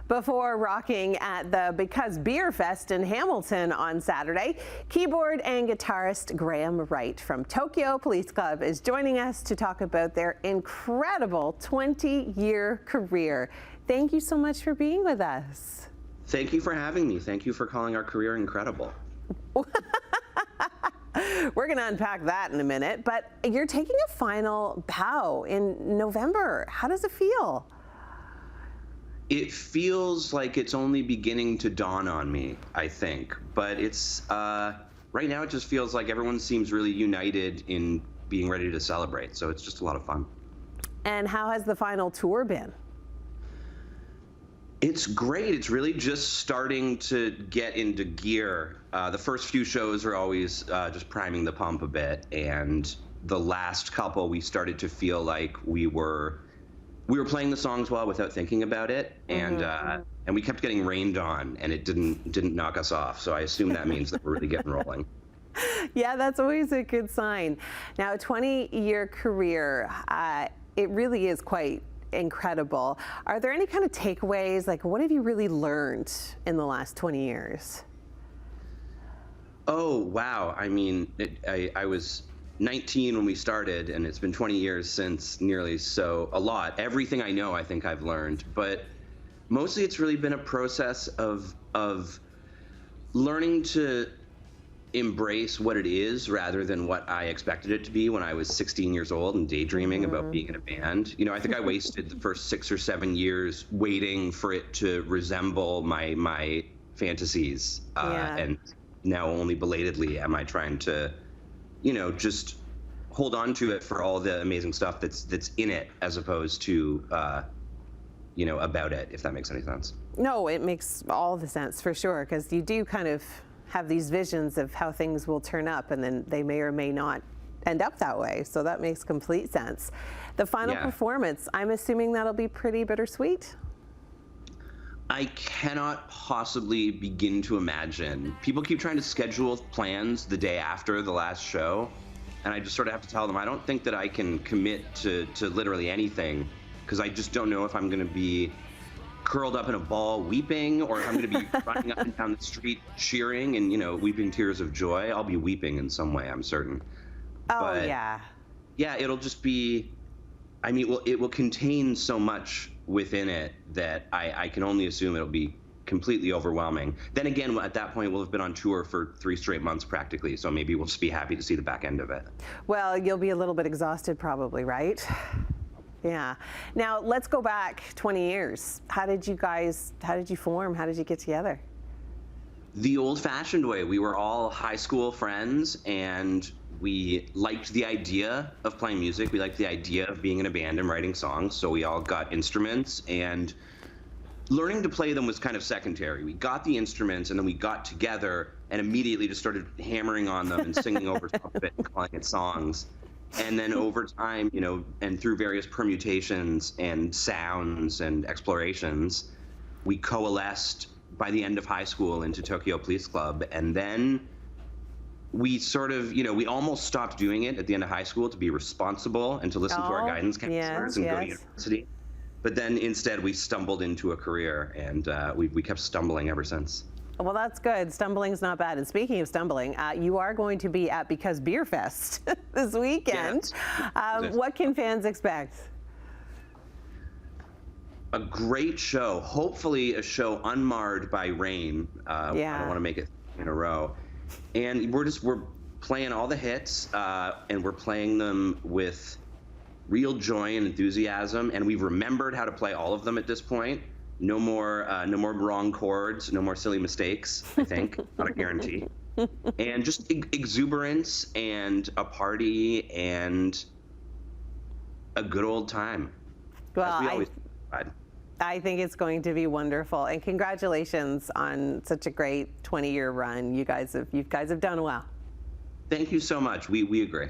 Before rocking at the Because Beer Fest in Hamilton on Saturday, keyboard and guitarist Graham Wright from Tokyo Police Club is joining us to talk about their incredible 20-year career. Thank you so much for being with us. Thank you for having me. Thank you for calling our career incredible. We're going to unpack that in a minute, but you're taking a final bow in November. How does it feel? It feels like it's only beginning to dawn on me, I think. But it's right now it just feels like everyone seems really united in being ready to celebrate. So it's just a lot of fun. And how has the final tour been? It's great. It's really just starting to get into gear. The first few shows are always just priming the pump a bit, and the last couple we started to feel like we were playing the songs well without thinking about it, and we kept getting rained on, and it didn't knock us off. So I assume that means that we're really getting rolling. Yeah, that's always a good sign. Now, a 20-year career, it really is quite incredible. Are there any kind of takeaways? Like, what have you really learned in the last 20 years? Oh, wow. I mean, I was 19 when we started, and it's been 20 years since nearly, so a lot. Everything I know, I think I've learned, but mostly it's really been a process of learning to embrace what it is rather than what I expected it to be when I was 16 years old and daydreaming about being in a band. You know, I think I wasted the first 6 or 7 years waiting for it to resemble my fantasies, and now only belatedly am I trying to, you know, just hold on to it for all the amazing stuff that's in it, as opposed to, you know, about it, if that makes any sense. No, it makes all the sense for sure, because you do kind of have these visions of how things will turn up, and then they may or may not end up that way. So that makes complete sense. The final performance, I'm assuming that'll be pretty bittersweet. I cannot possibly begin to imagine. People keep trying to schedule plans the day after the last show, and I just sort of have to tell them I don't think that I can commit to literally anything, because I just don't know if I'm going to be curled up in a ball weeping, or if I'm going to be running up and down the street cheering and, you know, weeping tears of joy. I'll be weeping in some way, I'm certain. Oh, but, yeah, it'll just be, I mean, it will contain so much within it that I can only assume it'll be completely overwhelming. Then again, at that point, we'll have been on tour for 3 straight months practically, so maybe we'll just be happy to see the back end of it. Well, you'll be a little bit exhausted probably, right? Yeah. Now, let's go back 20 years. How did you form? How did you get together? The old-fashioned way. We were all high school friends, and we liked the idea of playing music. We liked the idea of being in a band and writing songs, so we all got instruments, and learning to play them was kind of secondary. We got the instruments, and then we got together and immediately just started hammering on them and singing over top of it and calling it songs. And then over time, you know, and through various permutations and sounds and explorations, we coalesced by the end of high school into Tokyo Police Club. And then we sort of, you know, we almost stopped doing it at the end of high school to be responsible and to listen to our guidance counselors and go to university. But then instead we stumbled into a career, and we kept stumbling ever since. Well, that's good. Stumbling's not bad. And speaking of stumbling, you are going to be at Because Beer Fest this weekend. Yes. What can fans expect? A great show. Hopefully a show unmarred by rain. I don't want to make it in a row. And we're playing all the hits, and we're playing them with real joy and enthusiasm. And we've remembered how to play all of them at this point. No more wrong chords, no more silly mistakes, I think, not a guarantee. And just exuberance and a party and a good old time. Well, I think it's going to be wonderful, and congratulations on such a great 20-year run. You guys have done well. Thank you so much. We agree.